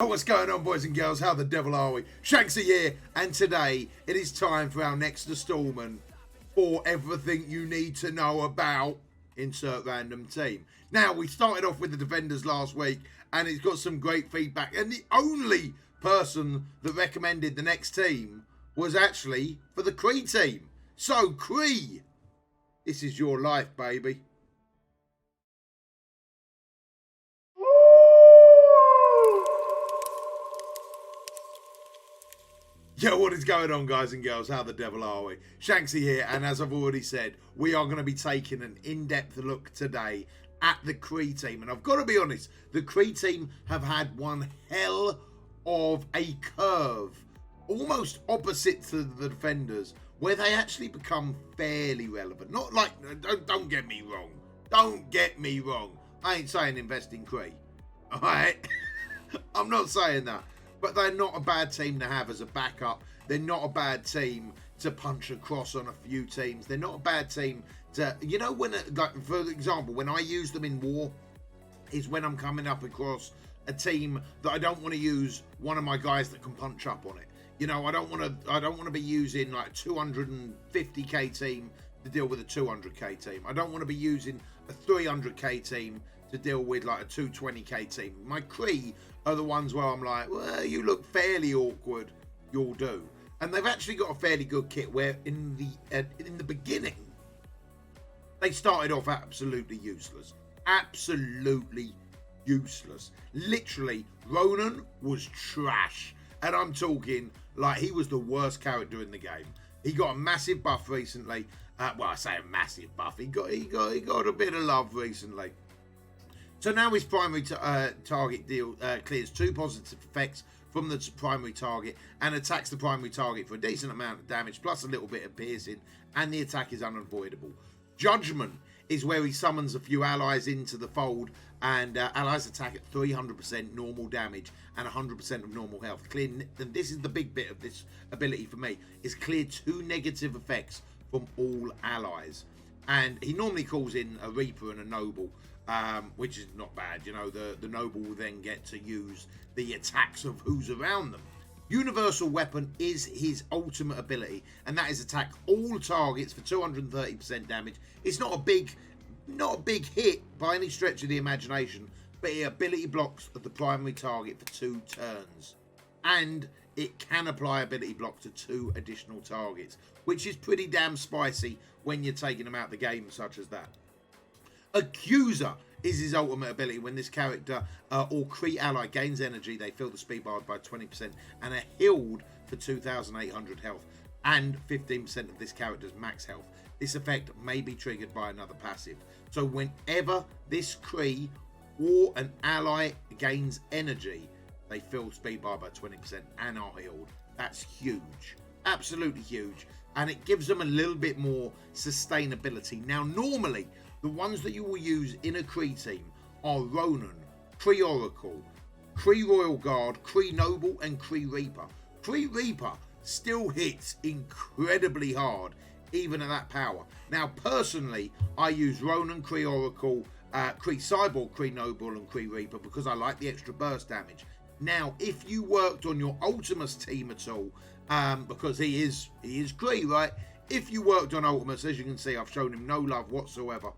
Oh, what's going on, boys and girls? How the devil are we? Shanksy here, and today it is time for our next installment for everything you need to know about insert random team. Now, we started off with the defenders last week, and it's got some great feedback, and the only person that recommended the next team was actually for the Kree team. So, Kree, this is your life, baby. Yo, what is going on, guys and girls? How the devil are we? Shanksy here, and as I've already said, we are going to be taking an in-depth look today at the Kree team. And I've got to be honest, the Kree team have had one hell of a curve, almost opposite to the defenders, where they actually become fairly relevant. Not like, don't get me wrong. Don't get me wrong. I ain't saying invest in Kree. All right? I'm not saying that. But they're not a bad team to have as a backup. They're not a bad team to punch across on a few teams. They're not a bad team to, you know, when, like, for example, when I use them in war, is when I'm coming up across a team that I don't want to use one of my guys that can punch up on it. You know, I don't want to be using like a 250k team to deal with a 200k team. I don't want to be using a 300k team to deal with like a 220k team. My Kree are the ones where I'm like, well, you look fairly awkward, you'll do. And they've actually got a fairly good kit where in the beginning they started off absolutely useless. Absolutely useless. Literally, Ronan was trash. And I'm talking like he was the worst character in the game. He got a massive buff recently. Well, I say a massive buff. He got a bit of love recently. So now his primary target deal clears 2 positive effects from the primary target and attacks the primary target for a decent amount of damage plus a little bit of piercing, and the attack is unavoidable. Judgment is where he summons a few allies into the fold, and allies attack at 300% normal damage and 100% of normal health. And this is the big bit of this ability for me, is clear 2 negative effects from all allies. And he normally calls in a Reaper and a Noble, which is not bad. You know, the Noble will then get to use the attacks of who's around them. Universal Weapon is his ultimate ability, and that is attack all targets for 230% damage. It's not a big hit by any stretch of the imagination, but it ability blocks the primary target for 2 turns. And it can apply ability block to 2 additional targets, which is pretty damn spicy when you're taking them out of the game, such as that. Accuser is his ultimate ability. When this character or Kree ally gains energy, they fill the speed bar by 20% and are healed for 2,800 health and 15% of this character's max health. This effect may be triggered by another passive. So whenever this Kree or an ally gains energy, they fill speed bar by 20% and are healed. That's huge. Absolutely huge. And it gives them a little bit more sustainability. Now, normally, the ones that you will use in a Kree team are Ronan, Kree Oracle, Kree Royal Guard, Kree Noble, and Kree Reaper. Kree Reaper still hits incredibly hard, even at that power. Now, personally, I use Ronan, Kree Oracle, Kree Cyborg, Kree Noble, and Kree Reaper because I like the extra burst damage. Now, if you worked on your Ultimus team at all, because he is Kree, right? If you worked on Ultimus, as you can see, I've shown him no love whatsoever.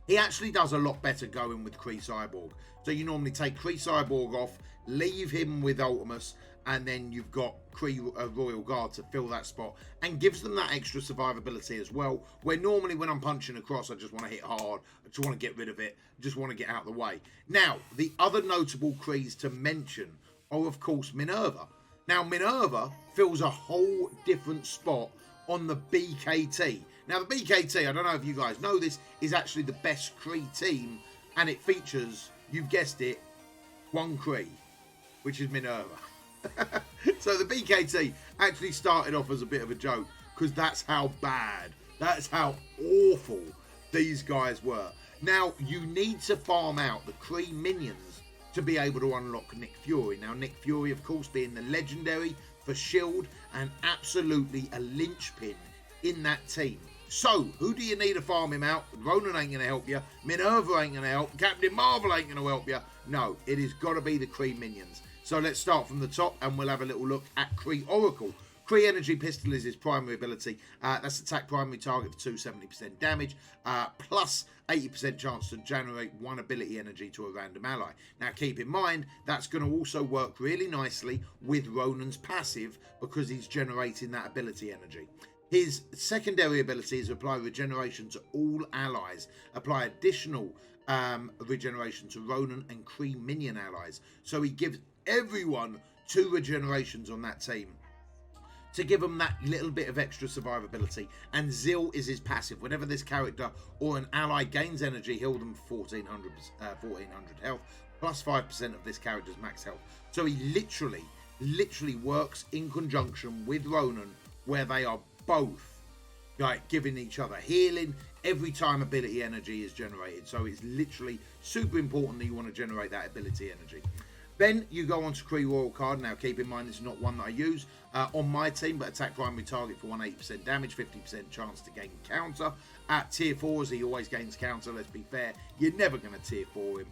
He actually does a lot better going with Kree Cyborg. So you normally take Kree Cyborg off, leave him with Ultimus, and then you've got Kree Royal Guard to fill that spot, and gives them that extra survivability as well, where normally when I'm punching across, I just want to hit hard, I just want to get rid of it, I just want to get out of the way. Now, the other notable Krees to mention are, of course, Minerva. Now, Minerva fills a whole different spot on the BKT. Now, the BKT, I don't know if you guys know this, is actually the best Kree team, and it features, you've guessed it, one Kree, which is Minerva. So the BKT actually started off as a bit of a joke, because that's how bad, that's how awful these guys were. Now, you need to farm out the Kree minions to be able to unlock Nick Fury. Now, Nick Fury, of course, being the legendary for S.H.I.E.L.D. and absolutely a linchpin in that team. So, who do you need to farm him out? Ronan ain't going to help you. Minerva ain't going to help. Captain Marvel ain't going to help you. No, it has got to be the Kree minions. So let's start from the top and we'll have a little look at Kree Oracle. Kree Energy Pistol is his primary ability. That's attack primary target for 270% damage, plus 80% chance to generate 1 ability energy to a random ally. Now keep in mind, that's going to also work really nicely with Ronan's passive because he's generating that ability energy. His secondary ability is apply regeneration to all allies, apply additional regeneration to Ronan and Kree minion allies. So he gives everyone 2 regenerations on that team to give them that little bit of extra survivability. And Zil is his passive. Whenever this character or an ally gains energy, heal them 1400 health, plus 5% of this character's max health. So he literally works in conjunction with Ronan, where they are both like giving each other healing every time ability energy is generated. So it's literally super important that you want to generate that ability energy. Then you go on to Kree Royal card. Now keep in mind, this is not one that I use on my team, but attack primary target for 180% damage, 50% chance to gain counter. At tier 4s, he always gains counter. Let's be fair, you're never going to tier 4 him.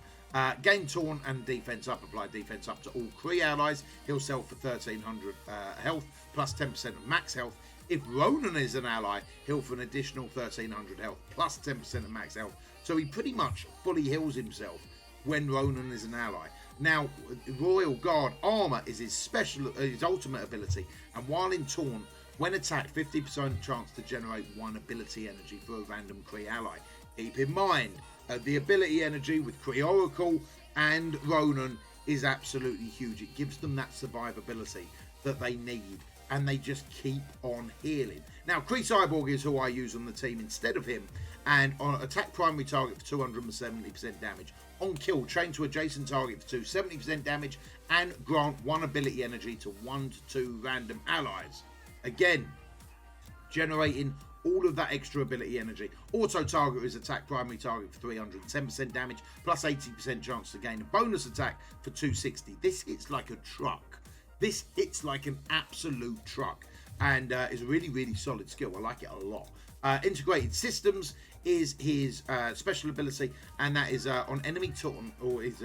Gain taunt and defense up. Apply defense up to all Kree allies. He'll sell for 1300 health, plus 10% of max health. If Ronan is an ally, he'll for an additional 1300 health, plus 10% of max health. So he pretty much fully heals himself when Ronan is an ally. Now, Royal Guard Armor is his ultimate ability, and while in taunt, when attacked, 50% chance to generate 1 ability energy for a random Kree ally. Keep in mind, the ability energy with Kree Oracle and Ronan is absolutely huge. It gives them that survivability that they need, and they just keep on healing. Now, Kree Cyborg is who I use on the team instead of him, and on attack primary target for 270% damage. On kill, chain to adjacent target for 270% damage, and grant 1 ability energy to 1 to 2 random allies. Again, generating all of that extra ability energy. Auto target is attack primary target for 310% damage, plus 80% chance to gain a bonus attack for 260. This hits like a truck. This hits like an absolute truck, and is a really solid skill. I like it a lot. Integrated Systems is his special ability, and that is on enemy taunt, or his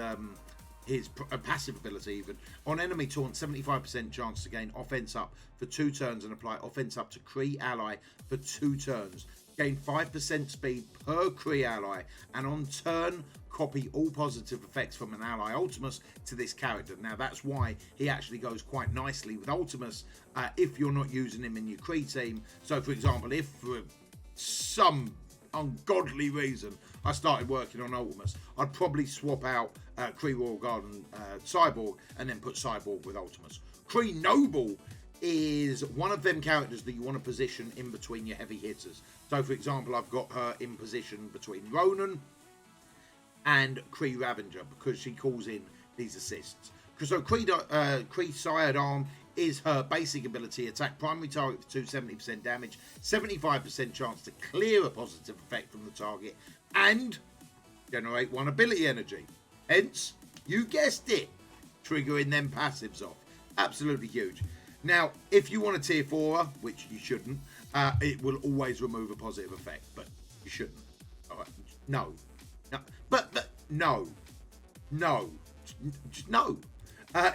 passive ability even. On enemy taunt, 75% chance to gain offense up for 2 turns and apply offense up to Kree ally for 2 turns. Gain 5% speed per Kree ally, and on turn, copy all positive effects from an ally Ultimus to this character. Now that's why he actually goes quite nicely with Ultimus if you're not using him in your Kree team. So for example, if for some ungodly reason I started working on Ultimus, I'd probably swap out Kree Royal Guard and Cyborg, and then put Cyborg with Ultimus. Kree Noble is one of them characters that you want to position in between your heavy hitters. So for example, I've got her in position between Ronan and Kree Ravager because she calls in these assists. So Kree Sidearm is her basic ability. Attack primary target for 270% damage, 75% chance to clear a positive effect from the target, and generate 1 ability energy. Hence, you guessed it, triggering them passives off. Absolutely huge. Now, if you want to tier 4 her, which you shouldn't, it will always remove a positive effect, but you shouldn't. All right. No. Just no.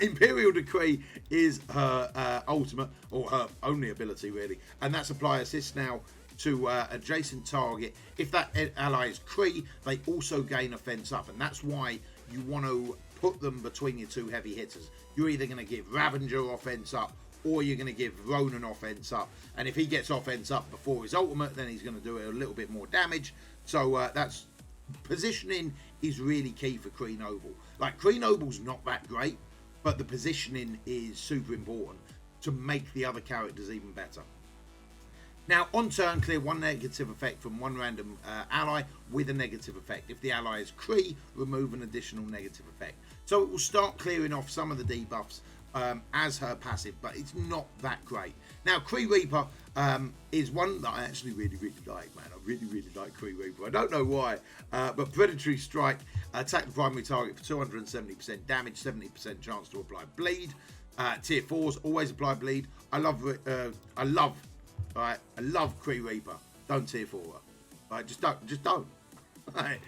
Imperial Decree is her ultimate, or her only ability really, and that's apply assist now to adjacent target. If that ally is Kree, they also gain offense up, and that's why you want to put them between your 2 heavy hitters. You're either going to give Ravager offense up, or you're going to give Ronan offense up, and if he gets offense up before his ultimate, then he's going to do a little bit more damage. So that's positioning is really key for Kree Noble. Like, Kree Noble's not that great, but the positioning is super important to make the other characters even better. Now, on turn, clear 1 negative effect from 1 random ally with a negative effect. If the ally is Kree, remove an additional negative effect. So it will start clearing off some of the debuffs as her passive, but it's not that great. Now, Kree Reaper is one that I actually really like, man. I really like Kree Reaper. I don't know why, but Predatory Strike, attack the primary target for 270% damage, 70% chance to apply bleed. Tier 4s always apply bleed. I love Kree Reaper. Don't tier 4 her. Right, just don't. Right.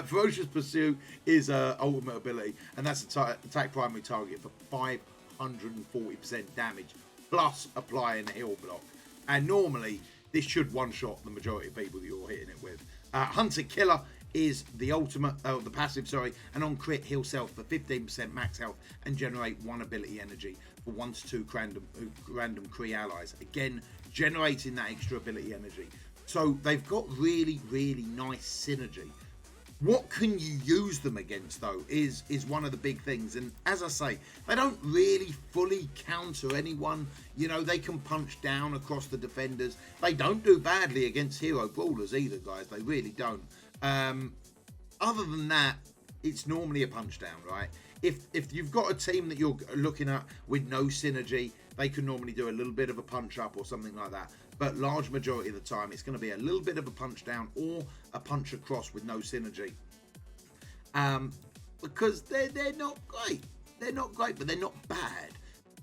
Ferocious Pursuit is ultimate ability, and that's attack primary target for 540% damage, plus applying a heal block. And normally, this should one-shot the majority of people that you're hitting it with. Hunter Killer is the ultimate, the passive, sorry, and on crit, heal self for 15% max health and generate 1 ability energy for 1 to 2 random Kree allies. Again, generating that extra ability energy. So they've got really, really nice synergy. What can you use them against, though, is one of the big things. And as I say, they don't really fully counter anyone. You know, they can punch down across the defenders. They don't do badly against hero brawlers either, guys. They really don't. Other than that, it's normally a punch down, right? If you've got a team that you're looking at with no synergy, they can normally do a little bit of a punch up or something like that. But large majority of the time, it's going to be a little bit of a punch down or a punch across with no synergy. Because they're not great. They're not great, but they're not bad.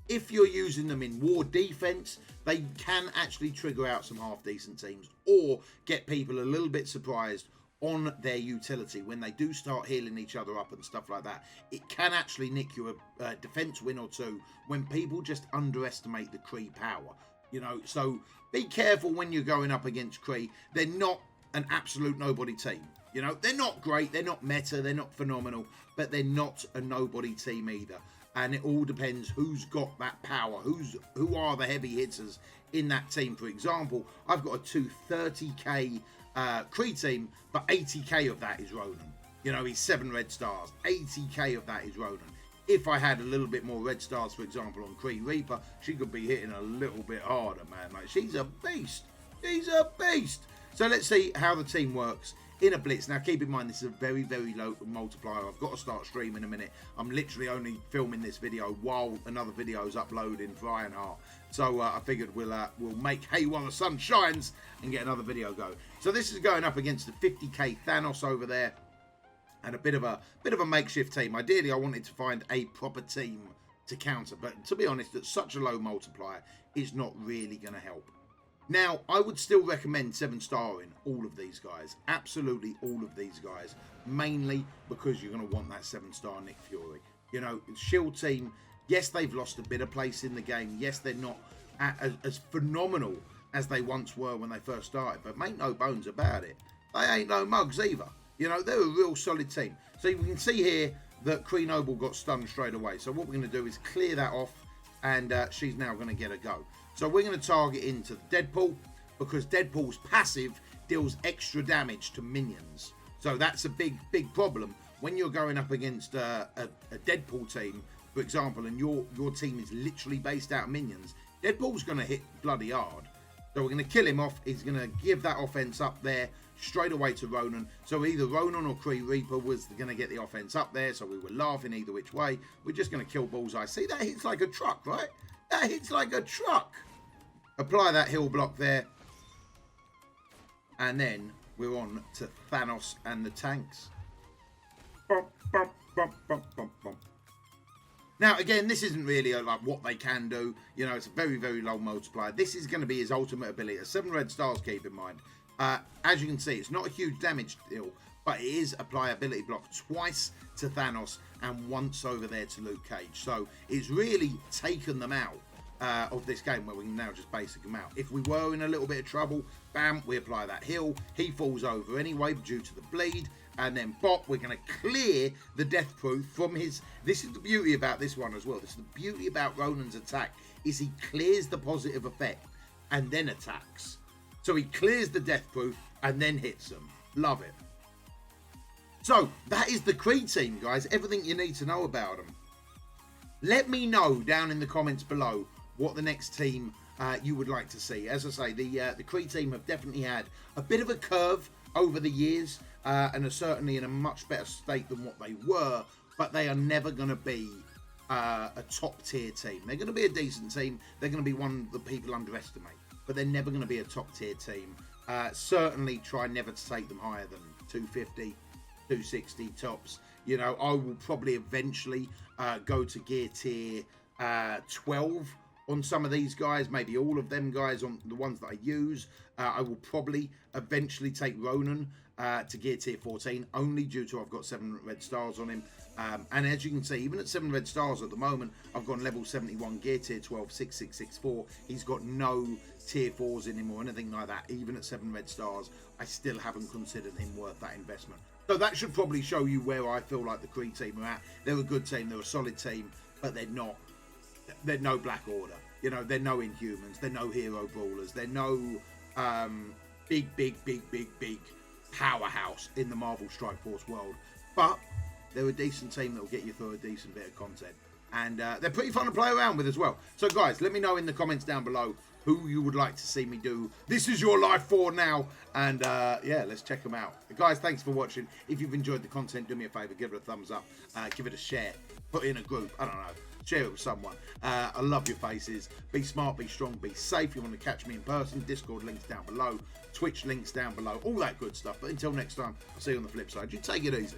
If you're using them in war defense, they can actually trigger out some half-decent teams or get people a little bit surprised on their utility when they do start healing each other up and stuff like that. It can actually nick you a defense win or two when people just underestimate the Kree power. You know, so be careful when you're going up against Kree. They're not an absolute nobody team. You know, they're not great, they're not meta, they're not phenomenal, but they're not a nobody team either. And it all depends who's got that power, who are the heavy hitters in that team. For example, I've got a 230k Kree team, but 80k of that is Ronan. You know, he's 7 red stars. 80k of that is Ronan. If I had a little bit more red stars, for example, on Kree Reaper, she could be hitting a little bit harder, man. Like, she's a beast. She's a beast. So let's see how the team works in a blitz. Now, keep in mind, this is a very, very low multiplier. I've got to start streaming in a minute. I'm literally only filming this video while another video is uploading for Ironheart. So I figured we'll make hay while the sun shines and get another video go. So this is going up against the 50k Thanos over there. And a bit of a makeshift team. Ideally, I wanted to find a proper team to counter, but to be honest, at such a low multiplier is not really going to help. Now, I would still recommend 7-starring all of these guys, absolutely all of these guys, mainly because you're going to want that 7-star Nick Fury. You know, Shield team, yes, they've lost a bit of place in the game. Yes, they're not as phenomenal as they once were when they first started, but make no bones about it, they ain't no mugs either. You know, they're a real solid team. So we can see here that Kree Noble got stunned straight away. So what we're going to do is clear that off, and she's now going to get a go. So we're going to target into the Deadpool, because Deadpool's passive deals extra damage to minions. So that's a big problem when you're going up against a Deadpool team, for example, and your team is literally based out of minions. Deadpool's going to hit bloody hard. So we're going to kill him off. He's going to give that offense up there straight away to Ronan. So either Ronan or Kree Reaper was going to get the offense up there. So we were laughing either which way. We're just going to kill Bullseye. See, that hits like a truck, right? That hits like a truck. Apply that heal block there. And then we're on to Thanos and the tanks. Bum, bum, bum, bum, bum, bum. Now, again, this isn't really like what they can do. You know, it's a very, very low multiplier. This is going to be his ultimate ability. 7 red stars, keep in mind. As you can see, it's not a huge damage deal, but it is apply ability block twice to Thanos and once over there to Luke Cage. So it's really taken them out of this game, where we can now just basic them out. If we were in a little bit of trouble, bam, we apply that heal. He falls over anyway due to the bleed. And then we're going to clear the death proof from his... This is the beauty about this one as well. This is the beauty about Ronan's attack, is he clears the positive effect and then attacks. So he clears the death proof and then hits them. Love it. So that is the Kree team, guys. Everything you need to know about them. Let me know down in the comments below what the next team you would like to see. As I say, the Kree team have definitely had a bit of a curve over the years, and are certainly in a much better state than what they were, but they are never going to be a top tier team. They're going to be a decent team. They're going to be one that people underestimate, but they're never going to be a top tier team. Certainly try never to take them higher than 250, 260 tops. You know, I will probably eventually go to gear tier 12 on some of these guys, maybe all of them guys on the ones that I use. I will probably eventually take Ronan to gear tier 14, only due to I've got 7 red stars on him. And as you can see, even at 7 red stars at the moment, I've got level 71 gear tier 12, 6664. He's got no tier 4s in him or anything like that. Even at 7 red stars, I still haven't considered him worth that investment. So that should probably show you where I feel like the Kree team are at. They're a good team, they're a solid team, but they're no Black Order. You know, they're no Inhumans, they're no hero brawlers, they're no big powerhouse in the Marvel Strike Force world. But they're a decent team that will get you through a decent bit of content. And they're pretty fun to play around with as well. So guys, let me know in the comments down below who you would like to see me do This Is Your Life for now. And yeah, let's check them out. Guys, thanks for watching. If you've enjoyed the content, do me a favor, give it a thumbs up, give it a share, put it in a group, I don't know, share it with someone. I love your faces. Be smart, be strong, be safe. You want to catch me in person, Discord links down below, Twitch links down below, all that good stuff. But until next time, I'll see you on the flip side. You take it easy.